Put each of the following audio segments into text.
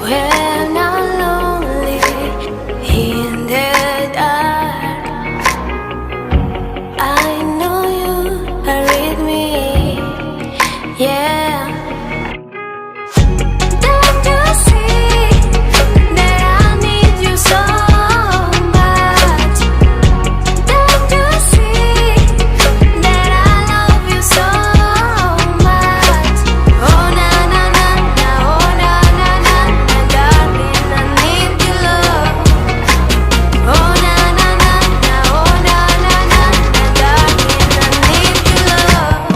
When I'm lonely in the dark, I know you are with me, yeah. Don't you see that I need you so much? Don't you see that I love you so much? Oh na na na na, oh na na na na, darling, I need your love. Oh na na na na, oh na na na na, darling, I need your love.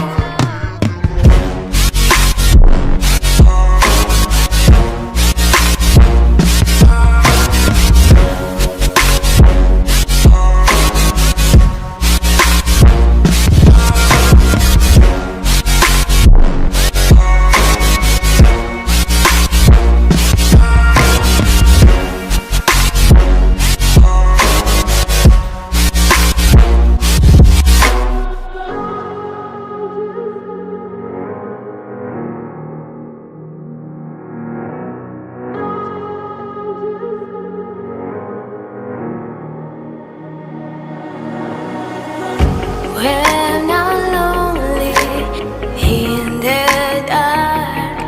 When I'm lonely in the dark,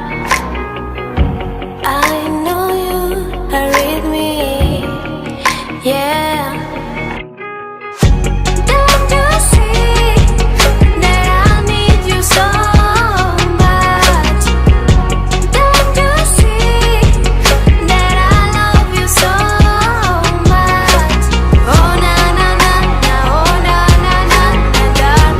I know you are with me, yeah. Don't you see that I need you so much? Don't you see that I love you so much? Oh na na na na, oh na na na na, darling,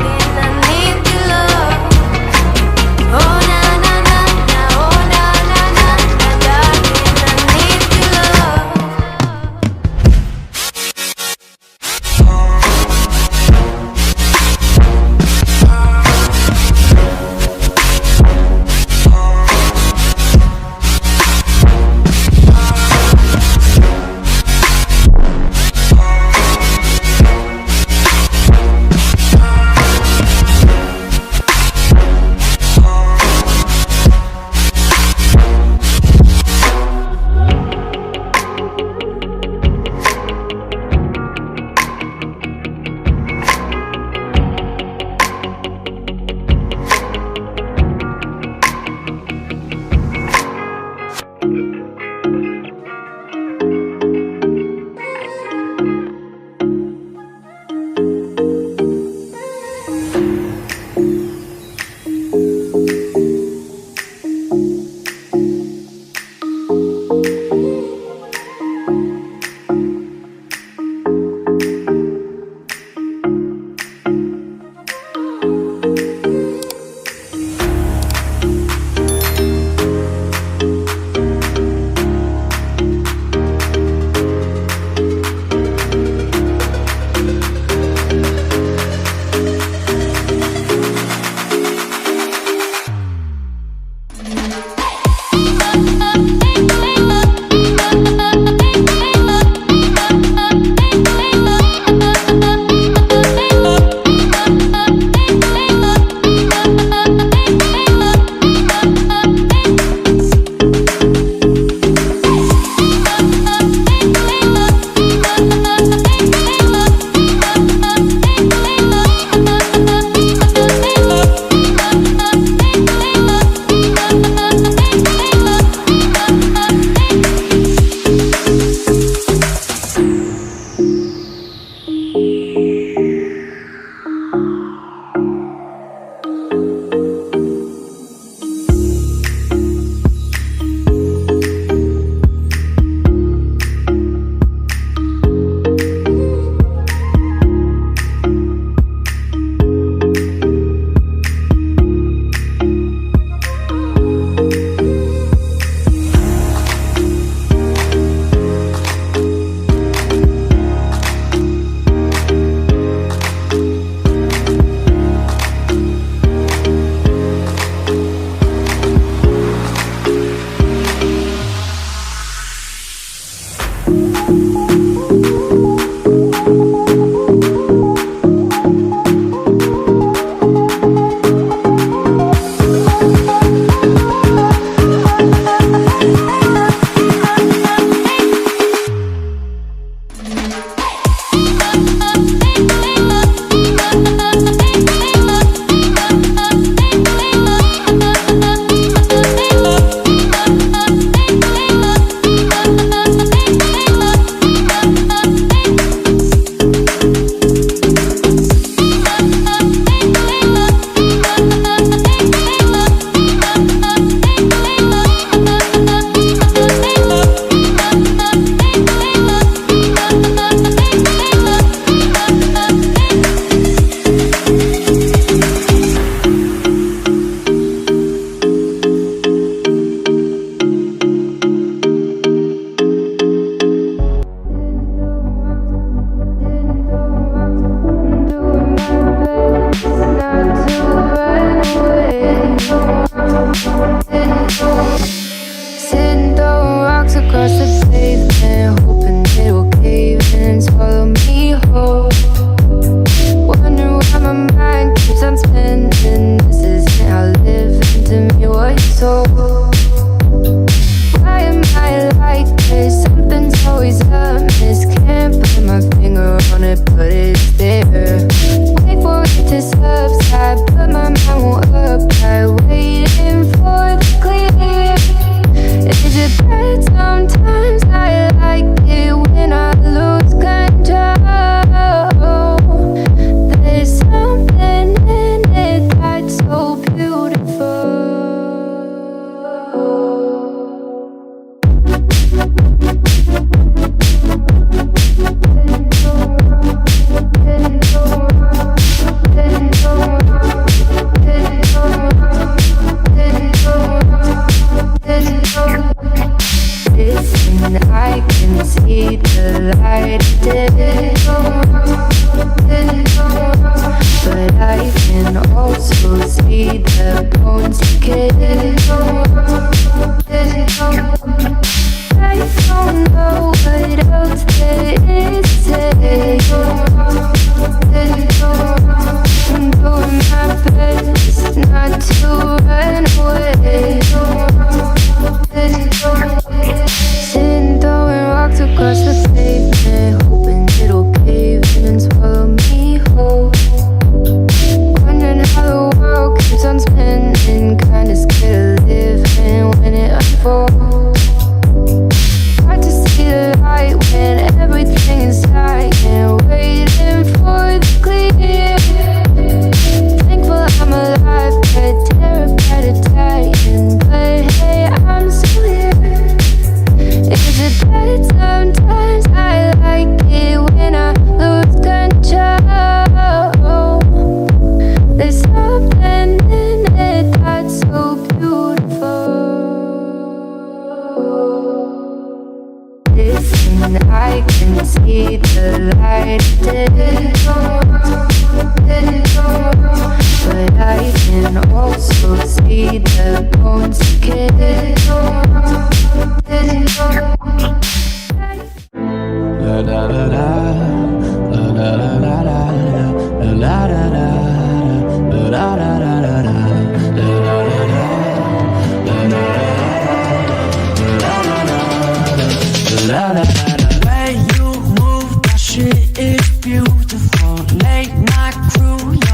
my crew.